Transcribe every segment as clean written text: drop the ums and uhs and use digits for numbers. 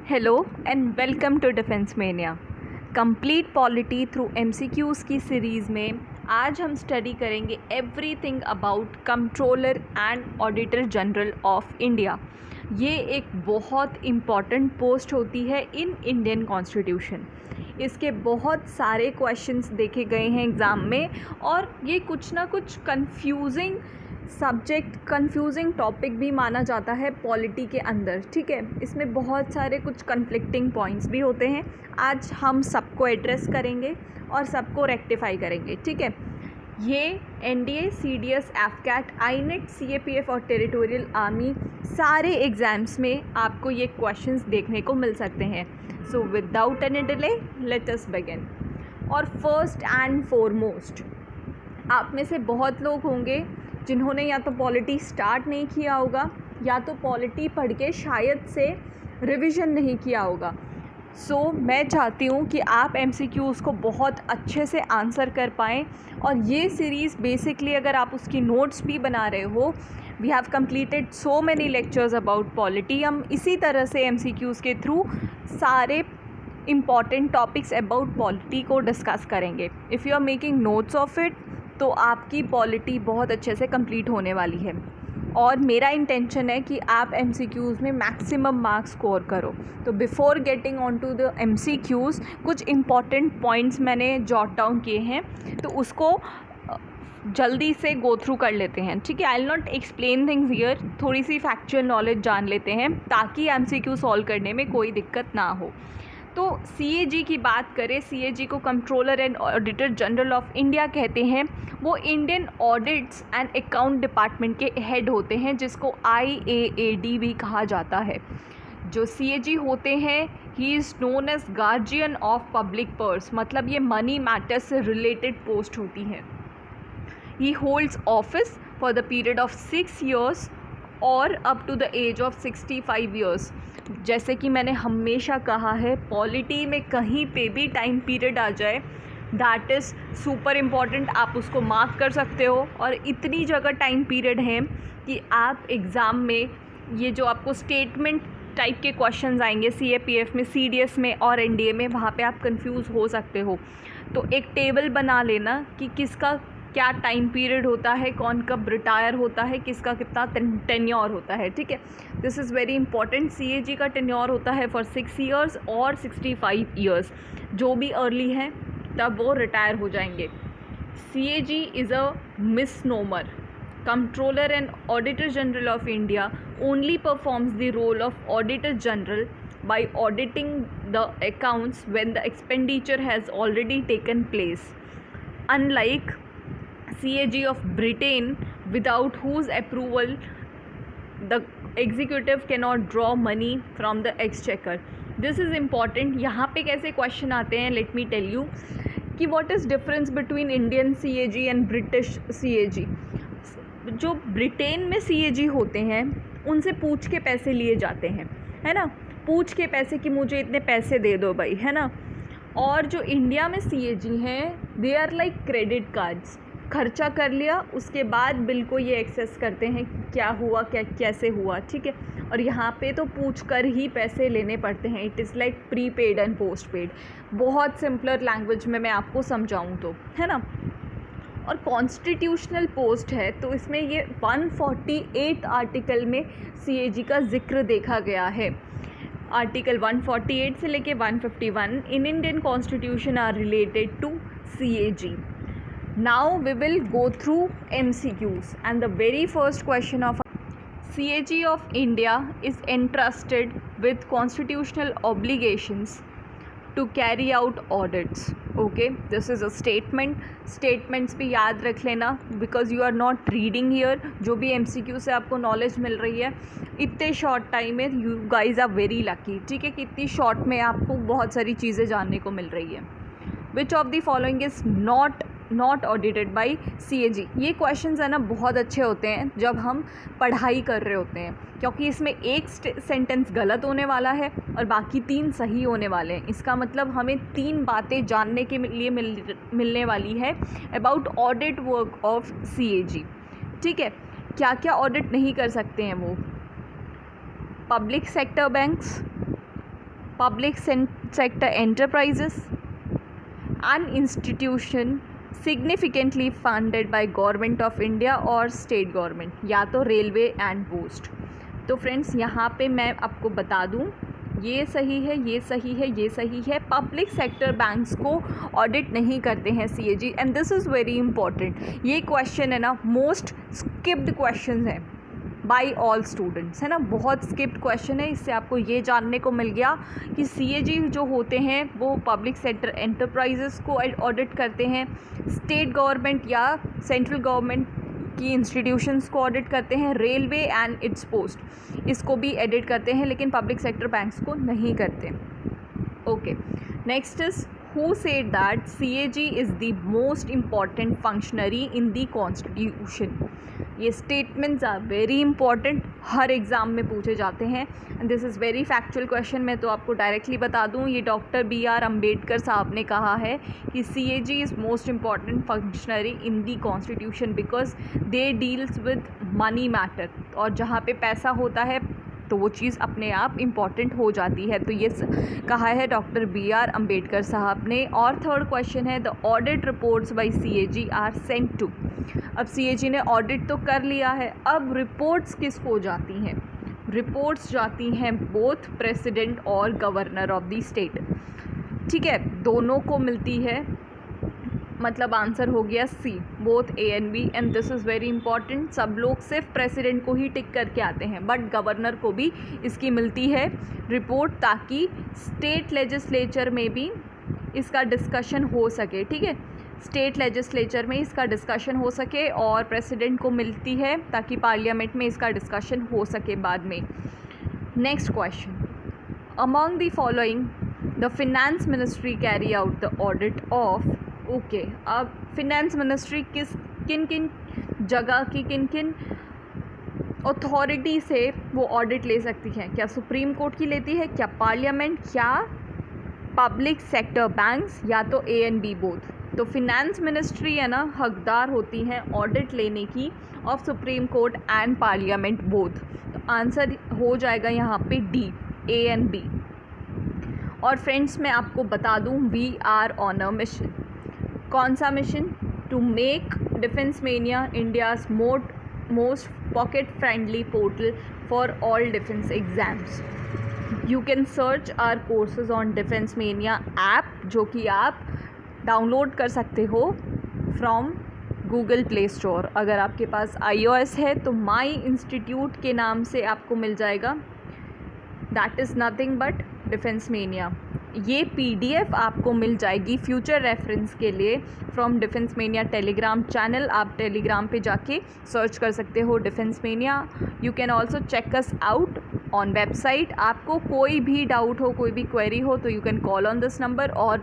Hello and welcome to defence mania. Complete polity through MCQs की series में आज हम स्टडी करेंगे everything about controller and auditor general of India. ये एक बहुत इम्पॉर्टेंट पोस्ट होती है इन इंडियन कॉन्स्टिट्यूशन। इसके बहुत सारे क्वेश्चंस देखे गए हैं एग्ज़ाम में और ये कुछ ना कुछ कंफ्यूजिंग टॉपिक भी माना जाता है पॉलिटी के अंदर। ठीक है, इसमें बहुत सारे कुछ कन्फ्लिक्टिंग पॉइंट्स भी होते हैं। आज हम सबको एड्रेस करेंगे और सबको रेक्टिफाई करेंगे। ठीक है, ये एनडीए, सीडीएस, एफकैट, आईनेट, सीएपीएफ और टेरिटोरियल आर्मी सारे एग्ज़ाम्स में आपको ये क्वेश्चंस देखने को मिल सकते हैं। So without any delay let us begin. और फर्स्ट एंड फॉरमोस्ट, आप में से बहुत लोग होंगे जिन्होंने या तो पॉलिटी स्टार्ट नहीं किया होगा या तो पॉलिटी पढ़ के शायद से रिवीजन नहीं किया होगा। सो मैं चाहती हूँ कि आप एमसीक्यूज़ को बहुत अच्छे से आंसर कर पाएँ। और ये सीरीज़ बेसिकली अगर आप उसकी नोट्स भी बना रहे हो, we have completed so many lectures about polity. हम इसी तरह से एमसीक्यूज़ के थ्रू सारे इम्पॉर्टेंट टॉपिक्स अबाउट पॉलिटी को डिस्कस करेंगे। If you are making notes of it तो आपकी पॉलिटी बहुत अच्छे से कंप्लीट होने वाली है। और मेरा इंटेंशन है कि आप एमसीक्यूज़ में मैक्सिमम मार्क्स स्कोर करो। तो before getting on to the MCQs कुछ इम्पॉर्टेंट पॉइंट्स मैंने जॉट डाउन किए हैं, तो उसको जल्दी से गो थ्रू कर लेते हैं। ठीक है, I will not explain things here, थोड़ी सी फैक्चुअल नॉलेज जान लेते हैं ताकि एमसीक्यू सॉल्व करने में कोई दिक्कत ना हो। तो सीएजी की बात करें, सीएजी को controller and auditor general of India कहते हैं। वो Indian audits and account department के हेड होते हैं, जिसको IAAD भी कहा जाता है। जो सीएजी होते हैं, he is known as guardian of public purse, मतलब ये मनी मैटर्स से रिलेटेड पोस्ट होती हैं। He holds office for the period of 6 years और up to the age of 65 years। जैसे कि मैंने हमेशा कहा है, पॉलिटी में कहीं पे भी टाइम पीरियड आ जाए दैट इज़ सुपर इम्पॉर्टेंट, आप उसको मार्क कर सकते हो। और इतनी जगह टाइम पीरियड है कि आप एग्ज़ाम में ये जो आपको स्टेटमेंट टाइप के क्वेश्चंस आएंगे सीएपीएफ में, सीडीएस में और एनडीए में, वहाँ पे आप कंफ्यूज हो सकते हो। तो एक टेबल बना लेना कि किसका क्या टाइम पीरियड होता है, कौन कब रिटायर होता है, किसका कितना टेन्योर होता है। ठीक है, this is very important. CAG का टेन्योर होता है फॉर 6 years और 65 years। जो भी अर्ली हैं तब वो रिटायर हो जाएंगे। CAG is a misnomer. Controller and auditor general of India only performs the role of auditor general by auditing the accounts when the expenditure has already taken place, unlike CAG of Britain, without whose approval the executive cannot draw money from the exchequer. This is important. यहाँ पे कैसे question आते हैं, let me tell you कि what is difference between Indian CAG and British CAG। जो Britain में CAG होते हैं उनसे पूछ के पैसे लिए जाते हैं, है ना, पूछ के पैसे कि मुझे इतने पैसे दे दो भाई, है ना। और जो इंडिया में CAG हैं, they are like credit cards. खर्चा कर लिया, उसके बाद बिल को ये एक्सेस करते हैं कि क्या हुआ, क्या कैसे हुआ। ठीक है, और यहाँ पे तो पूछ कर ही पैसे लेने पड़ते हैं। It is like pre paid and post paid. बहुत सिंपलर लैंग्वेज में मैं आपको समझाऊँ तो, है ना। और कॉन्स्टिट्यूशनल पोस्ट है तो इसमें ये 148 आर्टिकल में CAG का जिक्र देखा गया है। आर्टिकल 148 से लेके 151 in Indian constitution are related to CAG. Now we will go through MCQs, and the very first question of CAG of India is entrusted with constitutional obligations to carry out audits. Okay, this is a statement. Statements भी याद रख लेना because you are not reading here. जो भी MCQ से आपको knowledge मिल रही है इतने शॉर्ट टाइम में, you guys are very lucky. ठीक है, कि इतनी शॉर्ट में आपको बहुत सारी चीज़ें जानने को मिल रही है। Which of the following is not audited by CAG? ये क्वेश्चंस है ना, बहुत अच्छे होते हैं जब हम पढ़ाई कर रहे होते हैं, क्योंकि इसमें एक सेंटेंस गलत होने वाला है और बाकी 3 सही होने वाले हैं। इसका मतलब हमें 3 बातें जानने के लिए मिलने वाली है about audit work of CAG। ठीक है, क्या क्या ऑडिट नहीं कर सकते हैं वो? Public sector banks, public sector enterprises, an institution significantly funded by government of India और स्टेट गवर्नमेंट, या तो रेलवे एंड पोस्ट। तो फ्रेंड्स यहाँ पे मैं आपको बता दूँ, ये सही है, ये सही है, ये सही है। पब्लिक सेक्टर बैंक्स को ऑडिट नहीं करते हैं CAG, and this is very important. ये क्वेश्चन है ना, मोस्ट स्किप्ड क्वेश्चन है बाय ऑल स्टूडेंट्स, है ना, बहुत स्किप्ड क्वेश्चन है। इससे आपको ये जानने को मिल गया कि सीएजी जो होते हैं वो पब्लिक सेक्टर एंटरप्राइजेस को ऑडिट करते हैं, स्टेट गवर्नमेंट या सेंट्रल गवर्नमेंट की इंस्टीट्यूशंस को ऑडिट करते हैं, रेलवे एंड इट्स पोस्ट इसको भी ऑडिट करते हैं, लेकिन पब्लिक सेक्टर बैंक्स को नहीं करते। Okay, next is who said that CAG is the most important functionary in the constitution। ये स्टेटमेंट्स आर वेरी इंपॉर्टेंट, हर एग्ज़ाम में पूछे जाते हैं, and this is very factual question. मैं तो आपको डायरेक्टली बता दूं, ये डॉक्टर BR अम्बेडकर साहब ने कहा है कि CAG is most important functionary in the constitution because they deals with money matter, और जहाँ पे पैसा होता है तो वो चीज़ अपने आप इम्पॉर्टेंट हो जाती है। तो ये कहा है डॉक्टर BR अम्बेडकर साहब ने। और थर्ड क्वेश्चन है, the audit reports by CAG are sent to. अब CAG ने ऑडिट तो कर लिया है, अब रिपोर्ट्स किसको जाती हैं? रिपोर्ट्स जाती हैं बोथ प्रेसिडेंट और गवर्नर ऑफ द स्टेट। ठीक है, दोनों को मिलती है, मतलब आंसर हो गया C, both A and B, and this is very important. सब लोग सिर्फ प्रेसिडेंट को ही टिक करके आते हैं, बट गवर्नर को भी इसकी मिलती है रिपोर्ट, ताकि स्टेट लेजिस्लेचर में भी इसका डिस्कशन हो सके। ठीक है, स्टेट लेजिस्लेचर में इसका डिस्कशन हो सके, और प्रेसिडेंट को मिलती है ताकि पार्लियामेंट में इसका डिस्कशन हो सके बाद में। Next question, among the following the finance ministry carry out the audit of. Okay, अब फिनेंस मिनिस्ट्री किन किन जगह की किन किन अथॉरिटी से वो ऑडिट ले सकती है? क्या सुप्रीम कोर्ट की लेती है, क्या पार्लियामेंट, क्या पब्लिक सेक्टर बैंक्स, या तो A एंड B बोथ? तो फिनेंस मिनिस्ट्री है ना, हकदार होती हैं ऑडिट लेने की of supreme court and parliament both. तो आंसर हो जाएगा यहाँ पे D, A एंड B। और फ्रेंड्स मैं आपको बता दूँ, we are on a mission. कौन सा मिशन? To make Defence Mania India's most pocket friendly portal for all defence exams. You can search our courses on Defence Mania app, जो कि आप डाउनलोड कर सकते हो फ्रॉम गूगल प्ले स्टोर। अगर आपके पास iOS है तो माई इंस्टीट्यूट के नाम से आपको मिल जाएगा, that is nothing but Defence Mania. ये PDF आपको मिल जाएगी फ्यूचर रेफरेंस के लिए from Defence Mania Telegram channel. आप टेलीग्राम पे जाके सर्च कर सकते हो Defence Mania. You can also check us out on website. आपको कोई भी डाउट हो, कोई भी क्वेरी हो, तो you can call on this number और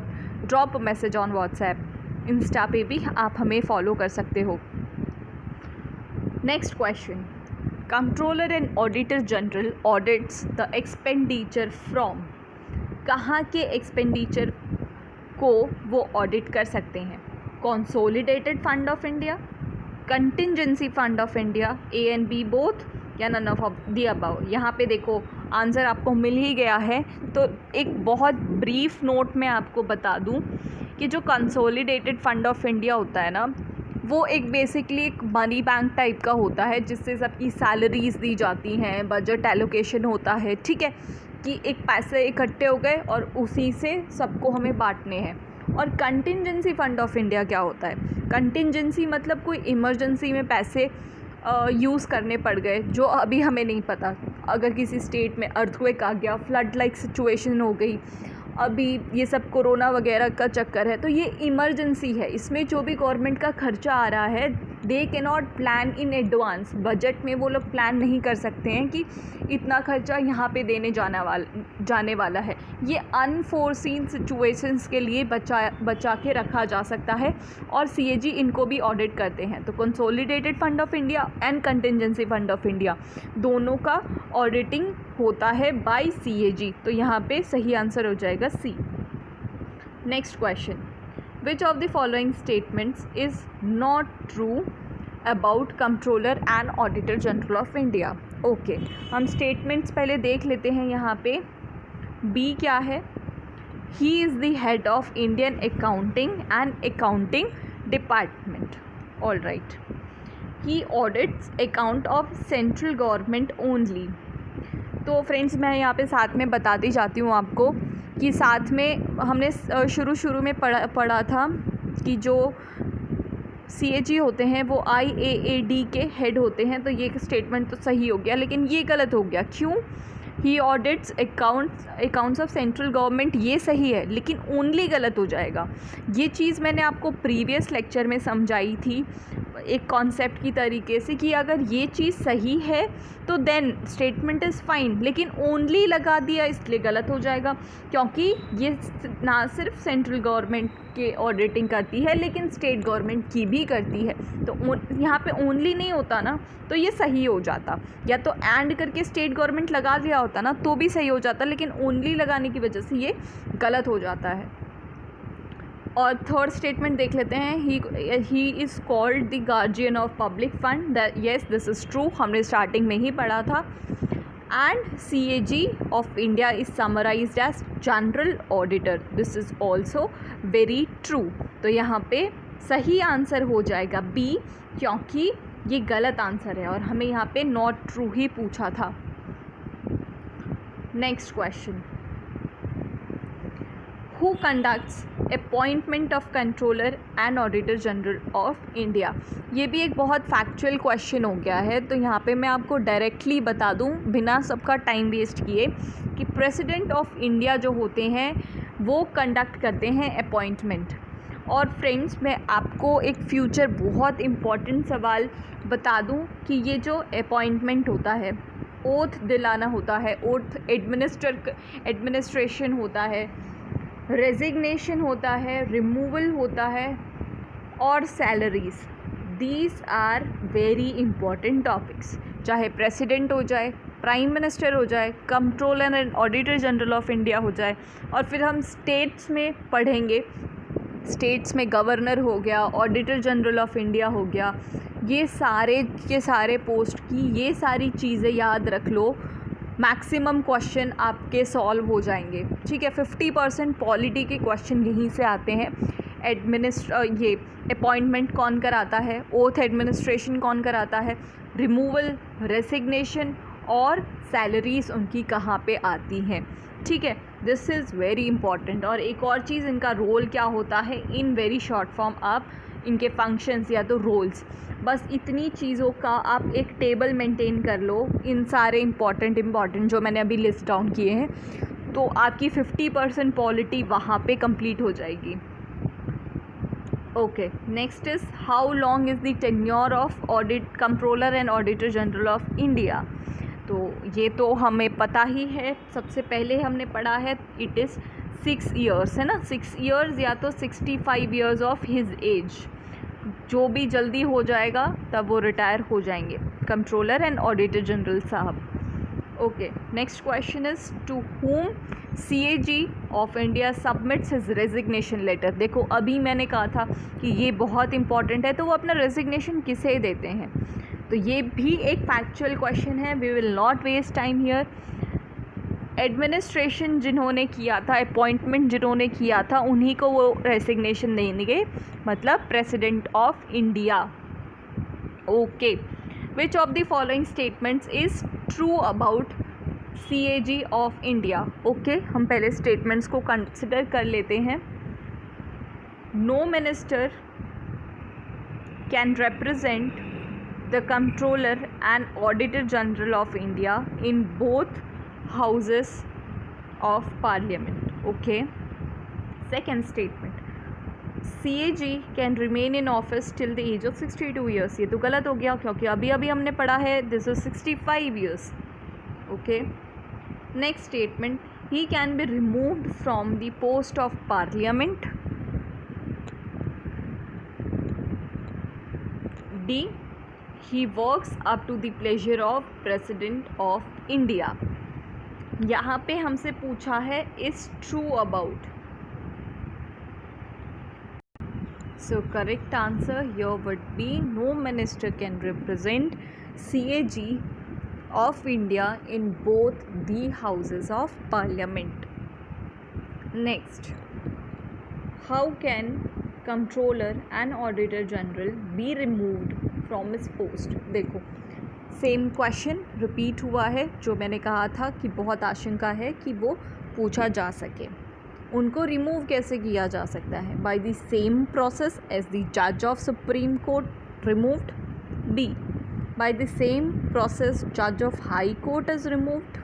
drop message on WhatsApp. Insta पे भी आप हमें फॉलो कर सकते हो। Next question, controller and auditor general audits the expenditure from. कहाँ के एक्सपेंडिचर को वो ऑडिट कर सकते हैं? Consolidated fund of India, contingency fund of India, A and B both, या नन ऑफ द अबव? यहाँ पे देखो आंसर आपको मिल ही गया है। तो एक बहुत ब्रीफ नोट में आपको बता दूँ कि जो कंसोलिडेटेड फंड ऑफ इंडिया होता है ना, वो एक बेसिकली एक मनी बैंक टाइप का होता है, जिससे सबकी सैलरीज दी जाती हैं, बजट एलोकेशन होता है। ठीक है, कि एक पैसे इकट्ठे हो गए और उसी से सबको हमें बांटने हैं। और कंटिंजेंसी फंड ऑफ इंडिया क्या होता है? कंटिंजेंसी मतलब कोई इमरजेंसी में पैसे यूज़ करने पड़ गए, जो अभी हमें नहीं पता। अगर किसी स्टेट में अर्थक्वेक आ गया, फ्लड लाइक सिचुएशन हो गई, अभी ये सब कोरोना वगैरह का चक्कर है, तो ये इमरजेंसी है। इसमें जो भी गवर्नमेंट का खर्चा आ रहा है, they can not plan in advance. Budget में वो लोग प्लान नहीं कर सकते हैं कि इतना खर्चा यहाँ पे देने जाने वाला है। ये अनफोर्सीन सिचुएशंस के लिए बचा के रखा जा सकता है, और CAG इनको भी ऑडिट करते हैं। तो consolidated fund of India and contingency fund of India दोनों का ऑडिटिंग होता है बाय CAG। तो यहाँ पे सही आंसर हो जाएगा C। Next question, which of the following statements is not true about controller and auditor general of India? Okay, हम स्टेटमेंट्स पहले देख लेते हैं। यहाँ पे बी क्या है, he is the head of Indian accounting and accounting department. All right. He audits account of central government only. तो फ्रेंड्स मैं यहाँ पे साथ में बताती जाती हूँ आपको कि साथ में हमने शुरू में पढ़ा था कि जो CAG होते हैं वो IAAD के हेड होते हैं. तो ये स्टेटमेंट तो सही हो गया, लेकिन ये गलत हो गया. क्यों? He audits accounts of central government, ये सही है, लेकिन ओनली गलत हो जाएगा. ये चीज़ मैंने आपको प्रीवियस लेक्चर में समझाई थी एक कॉन्सेप्ट की तरीके से कि अगर ये चीज़ सही है तो देन स्टेटमेंट इज़ फाइन, लेकिन ओनली लगा दिया इसलिए गलत हो जाएगा, क्योंकि ये ना सिर्फ सेंट्रल गवर्नमेंट के ऑडिटिंग करती है लेकिन स्टेट गवर्नमेंट की भी करती है. तो यहाँ पे ओनली नहीं होता ना, तो ये सही हो जाता. या तो एंड करके स्टेट गवर्नमेंट लगा दिया होता ना तो भी सही हो जाता, लेकिन ओनली लगाने की वजह से ये गलत हो जाता है. और थर्ड स्टेटमेंट देख लेते हैं. He is called the guardian of public fund. Yes, this is true, हमने स्टार्टिंग में ही पढ़ा था. And CAG of India is summarised as general auditor. This is also very true. तो यहाँ पे सही आंसर हो जाएगा B, क्योंकि ये गलत आंसर है और हमें यहाँ पे नॉट ट्रू ही पूछा था. Next question. Who conducts appointment of controller and auditor general of India? ये भी एक बहुत फैक्चुअल क्वेश्चन हो गया है. तो यहाँ पे मैं आपको डायरेक्टली बता दूँ बिना सबका टाइम वेस्ट किए कि प्रेसिडेंट ऑफ इंडिया जो होते हैं वो कंडक्ट करते हैं अपॉइंटमेंट. और फ्रेंड्स मैं आपको एक फ्यूचर बहुत इम्पॉर्टेंट सवाल बता दूँ कि ये जो अपॉइंटमेंट होता है, ओथ दिलाना होता है, ओथ एडमिनिस्ट्रेशन होता है, रेजिग्नेशन होता है, रिमूवल होता है और salaries. These are very important topics. चाहे प्रेसिडेंट हो जाए, प्राइम मिनिस्टर हो जाए, controller and auditor general of India हो जाए, और फिर हम स्टेट्स में पढ़ेंगे. स्टेट्स में गवर्नर हो गया, ऑडिटर जनरल ऑफ इंडिया हो गया. ये सारे के सारे पोस्ट की ये सारी चीज़ें याद रख लो. मैक्सिमम क्वेश्चन आपके सॉल्व हो जाएंगे. ठीक है, 50% पॉलिटी के क्वेश्चन यहीं से आते हैं. ये अपॉइंटमेंट कौन कराता है, ओथ एडमिनिस्ट्रेशन कौन कराता है, रिमूवल, रेसिग्नेशन और सैलरीज उनकी कहाँ पे आती हैं. ठीक है, दिस इज़ वेरी इंपॉर्टेंट. और एक और चीज़, इनका रोल क्या होता है इन वेरी शॉर्ट फॉर्म, आप इनके फंक्शंस या तो रोल्स, बस इतनी चीज़ों का आप एक टेबल मेंटेन कर लो. इन सारे इम्पॉर्टेंट जो मैंने अभी लिस्ट डाउन किए हैं, तो आपकी 50% पॉलिटी वहाँ पे कंप्लीट हो जाएगी. Okay, next is how long is the tenure of audit controller and auditor general of India. तो ये तो हमें पता ही है. सबसे पहले हमने पढ़ा है इट इज़ 6 years, है ना. 6 years या तो 65 years ऑफ हिज एज. जो भी जल्दी हो जाएगा तब वो रिटायर हो जाएंगे, कंट्रोलर एंड ऑडिटर जनरल साहब. Okay, next question is to whom CAG of India submits his resignation letter. देखो अभी मैंने कहा था कि ये बहुत इंपॉर्टेंट है, तो वो अपना रेजिग्नेशन किसे देते हैं. तो ये भी एक फैक्चुअल क्वेश्चन है. We will not waste time here. Administration जिन्होंने किया था, अपॉइंटमेंट जिन्होंने किया था, उन्हीं को वो रेसिग्नेशन देंगे, मतलब president of India. Okay, which of the following statements is true about CAG of India. Okay, हम पहले स्टेटमेंट्स को कंसिडर कर लेते हैं. No minister can represent the controller and auditor general of India in both houses of parliament. Okay, second statement, CAG can remain in office till the age of 62 years. ये तो गलत हो गया क्योंकि अभी हमने पढ़ा है this is 65 years. Okay, next statement, he can be removed from the post of parliament. D, he works up to the pleasure of president of India. यहाँ पे हमसे पूछा है is true about. So correct answer here would be no minister can represent CAG of India in both the houses of parliament. Next, how can controller and auditor general be removed from his post. देखो, same question repeat हुआ है जो मैंने कहा था कि बहुत आशंका है कि वो पूछा जा सके। उनको रिमूव कैसे किया जा सकता है? By the same process as the जज of supreme court removed. B, by the same process जज of high court is removed.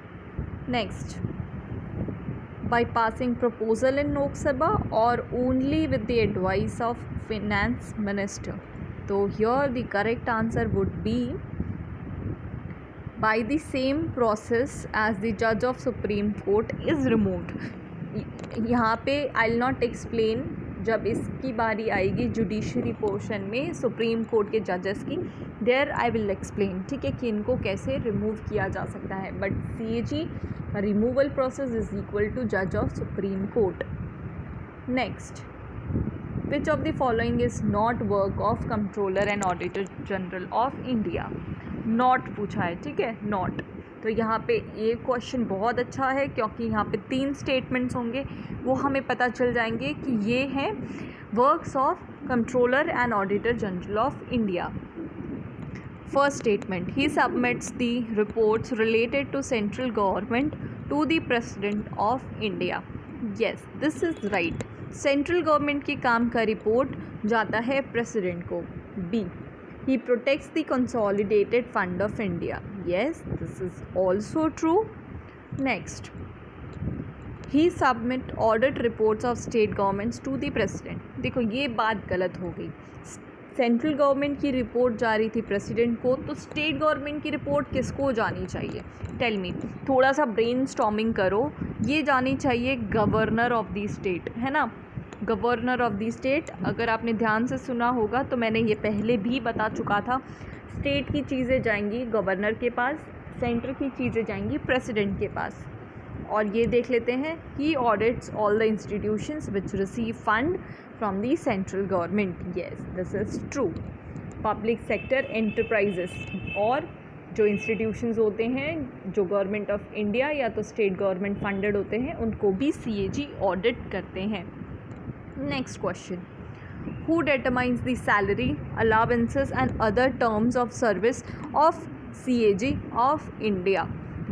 Next, by passing proposal in Lok Sabha or only with the advice of finance minister. So here the correct answer would be by the same process as the judge of Supreme Court is removed. यहाँ पे I'll not explain, जब इसकी बारी आएगी judiciary portion में supreme court के जजेस की, देयर आई विल एक्सप्लेन, ठीक है, कि इनको कैसे रिमूव किया जा सकता है। But CAG removal process is equal to जज of supreme court. Next, which of the following is not work of controller and auditor general of India. Not पूछा है, ठीक है, नॉट। तो यहाँ पे ये क्वेश्चन बहुत अच्छा है क्योंकि यहाँ पे 3 स्टेटमेंट्स होंगे, वो हमें पता चल जाएंगे कि ये हैं works of controller and auditor general of India. First statement, he submits the reports related to central government to the President of India. Yes, this is right. Central government के काम का रिपोर्ट जाता है प्रेसिडेंट को। B, he protects the consolidated fund of India. Yes, this is also true. Next, he submit audit reports of state governments to the President. देखो, ये बात गलत हो गई। सेंट्रल गवर्नमेंट की रिपोर्ट जा रही थी प्रेसिडेंट को, तो स्टेट गवर्नमेंट की रिपोर्ट किसको जानी चाहिए? टेल मी, थोड़ा सा ब्रेन स्टॉर्मिंग करो। ये जानी चाहिए गवर्नर ऑफ द स्टेट, है ना, गवर्नर ऑफ द स्टेट। अगर आपने ध्यान से सुना होगा तो मैंने ये पहले भी बता चुका था, स्टेट की चीज़ें जाएंगी गवर्नर के पास, सेंटर की चीज़ें जाएंगी प्रेसिडेंट के पास। और ये देख लेते हैं, he audits all the institutions which receive fund from the central government. Yes, this is true. Public sector enterprises और जो इंस्टीट्यूशंस होते हैं जो गवर्नमेंट ऑफ इंडिया या तो स्टेट गवर्नमेंट फंडेड होते हैं, उनको भी CAG ऑडिट करते हैं। Next question, who determines the salary, allowances and other terms of service of CAG of India.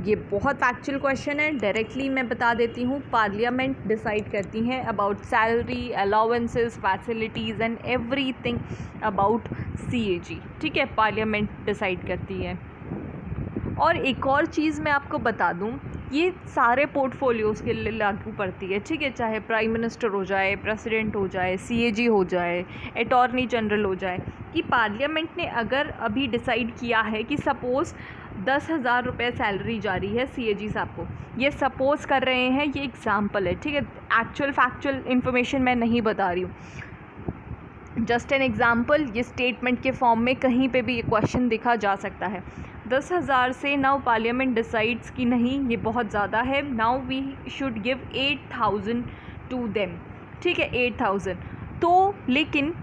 ये बहुत फैक्चुअल क्वेश्चन है, डायरेक्टली मैं बता देती हूँ। पार्लियामेंट डिसाइड करती हैं about salary, allowances, facilities and everything about CAG, ठीक है, पार्लियामेंट डिसाइड करती है। और एक और चीज़ मैं आपको बता दूँ, ये सारे पोर्टफोलियोज़ के लिए लागू पड़ती है, ठीक है, चाहे प्राइम मिनिस्टर हो जाए, प्रेसिडेंट हो जाए, CAG हो जाए, अटॉर्नी जनरल हो जाए, कि पार्लियामेंट ने अगर अभी डिसाइड किया है कि सपोज़ 10,000 रुपये सैलरी जा रही है CAG साहब को, ये सपोज़ कर रहे हैं, ये एग्जाम्पल है, ठीक है, एक्चुअल फैक्चुअल इन्फॉर्मेशन मैं नहीं बता रही हूँ, जस्ट एन एग्जाम्पल। ये स्टेटमेंट के फॉर्म में कहीं पे भी ये क्वेश्चन दिखा जा सकता है। 10,000 से नाउ पार्लियामेंट डिसाइड्स कि नहीं ये बहुत ज़्यादा है, now we should give 8,000 to them, ठीक है, 8,000। तो लेकिन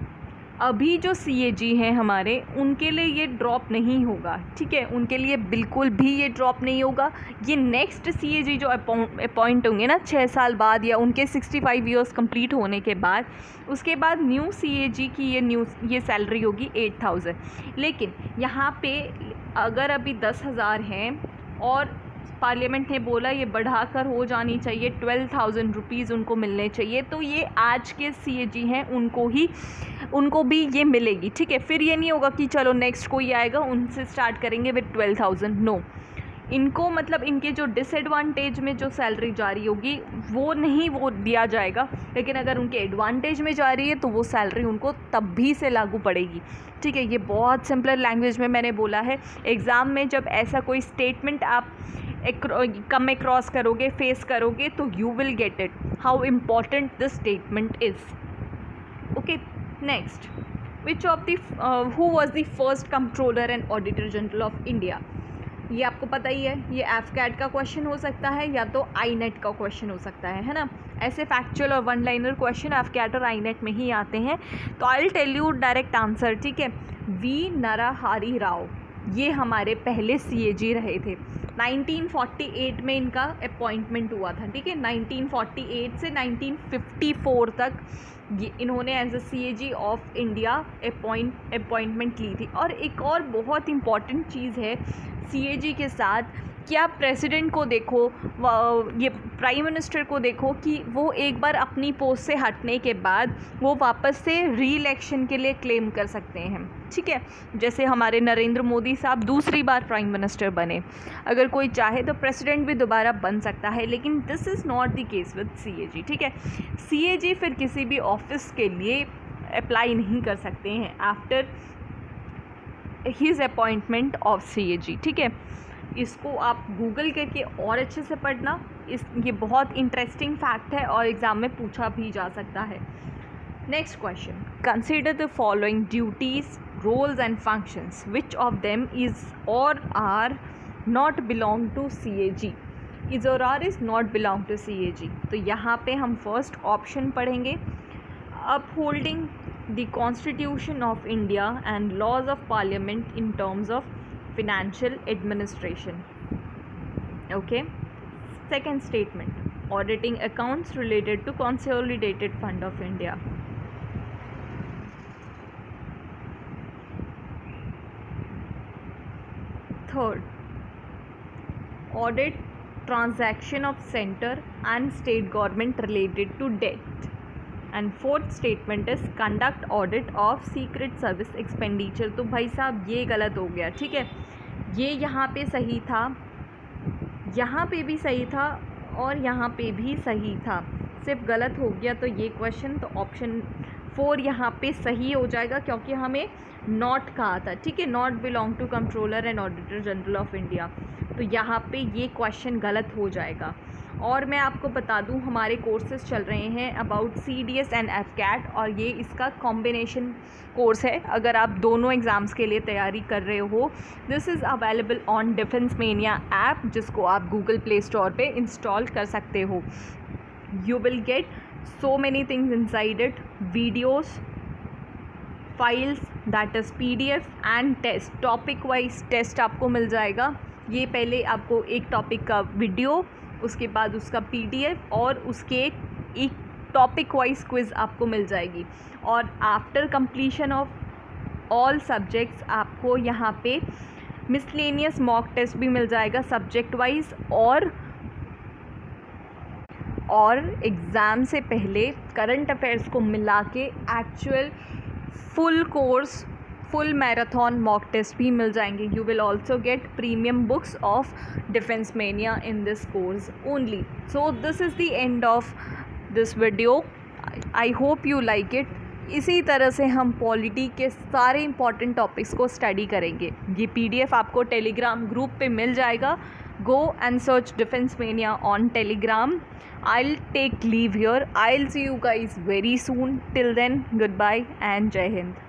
अभी जो CAG हैं हमारे, उनके लिए ये ड्रॉप नहीं होगा, ठीक है, उनके लिए बिल्कुल भी ये ड्रॉप नहीं होगा। ये नेक्स्ट CAG जो अपॉइंट होंगे ना 6 साल बाद या उनके 65 ईयर्स कंप्लीट होने के बाद, उसके बाद न्यू CAG की ये सैलरी होगी 8,000। लेकिन यहाँ पे अगर अभी 10,000 हैं और पार्लियामेंट ने बोला ये बढ़ाकर हो जानी चाहिए 12,000 रुपीज़ उनको मिलने चाहिए, तो ये आज के CAG हैं उनको भी ये मिलेगी, ठीक है। फिर ये नहीं होगा कि चलो नेक्स्ट कोई आएगा उनसे स्टार्ट करेंगे विद 12,000, नो, इनको मतलब इनके जो डिसएडवांटेज में जो सैलरी जा रही होगी वो नहीं वो दिया जाएगा, लेकिन अगर उनके एडवांटेज में जा रही है तो वो सैलरी उनको तब भी से लागू पड़ेगी, ठीक है। ये बहुत सिंपल लैंग्वेज में मैंने बोला है। एग्ज़ाम में जब ऐसा कोई स्टेटमेंट आप कम अक्रॉस करोगे, फेस करोगे, तो you will get it how important this statement is. Okay, next, which of the who was the first controller and auditor general of India. ये आपको पता ही है, ये FCAT का क्वेश्चन हो सकता है या तो INET का क्वेश्चन हो सकता है ना। ऐसे फैक्चुअल और वन लाइनर क्वेश्चन FCAT और INET में ही आते हैं। तो I will tell you direct answer, ठीक है। V. नरहरि राव, ये हमारे पहले CAG रहे थे। 1948 में इनका अपॉइंटमेंट हुआ था, ठीक है। 1948 से 1954 तक इन्होंने as a CAG of India appointment ली थी। और एक और बहुत इम्पॉर्टेंट चीज़ है CAG के साथ कि आप प्रेसिडेंट को देखो, ये प्राइम मिनिस्टर को देखो कि वो एक बार अपनी पोस्ट से हटने के बाद वो वापस से री इलेक्शन के लिए क्लेम कर सकते हैं, ठीक है। जैसे हमारे नरेंद्र मोदी साहब दूसरी बार प्राइम मिनिस्टर बने, अगर कोई चाहे तो प्रेसिडेंट भी दोबारा बन सकता है, लेकिन this is not the case with CAG, ठीक है। CAG फिर किसी भी ऑफिस के लिए अप्लाई नहीं कर सकते हैं after his appointment of CAG, ठीक है। इसको आप गूगल करके और अच्छे से पढ़ना, ये बहुत इंटरेस्टिंग फैक्ट है और एग्ज़ाम में पूछा भी जा सकता है। Next question, consider the following duties, roles and functions, which of them is और are not belong to CAG। Is और are is not belong to CAG। तो यहाँ पे हम फर्स्ट ऑप्शन पढ़ेंगे, upholding the constitution of India and laws of parliament in terms of financial administration. Okay. Second statement, auditing accounts related to consolidated fund of India. Third, audit transaction of center and state government related to debt. And fourth statement is conduct audit of secret service expenditure. तो भाई साहब ये गलत हो गया, ठीक है। ये यहाँ पे सही था, यहाँ पे भी सही था और यहाँ पे भी सही था, सिर्फ गलत हो गया तो ये क्वेश्चन। तो ऑप्शन 4 यहाँ पे सही हो जाएगा क्योंकि हमें नॉट कहा था, ठीक है, not belong to controller and auditor general of India. तो यहाँ पे ये क्वेश्चन गलत हो जाएगा। और मैं आपको बता दूं हमारे कोर्सेज चल रहे हैं अबाउट CDS एंड FCAT, और ये इसका कॉम्बिनेशन कोर्स है। अगर आप दोनों एग्ज़ाम्स के लिए तैयारी कर रहे हो, this is available on Defence Mania app, जिसको आप गूगल प्ले स्टोर पे इंस्टॉल कर सकते हो। You will get so many things inside it, videos, files, that is PDF and test, topic wise test आपको मिल जाएगा। ये पहले आपको एक टॉपिक का वीडियो, उसके बाद उसका PDF और उसके एक टॉपिक वाइज क्विज़ आपको मिल जाएगी। और after completion of all subjects आपको यहाँ पे मिसलेनियस मॉक टेस्ट भी मिल जाएगा सब्जेक्ट वाइज, और एग्ज़ाम से पहले करंट अफेयर्स को मिला के actual full course, full marathon mock test भी मिल जाएंगे। You will also get premium books of Defence Mania in this course only. So this is the end of this video. I hope you like it. इसी तरह से हम polity के सारे important topics को स्टडी करेंगे। ये PDF आपको टेलीग्राम ग्रुप पे मिल जाएगा। Go and search Defense Mania on Telegram. I'll take leave here. I'll see you guys very soon. Till then, goodbye and Jai Hind.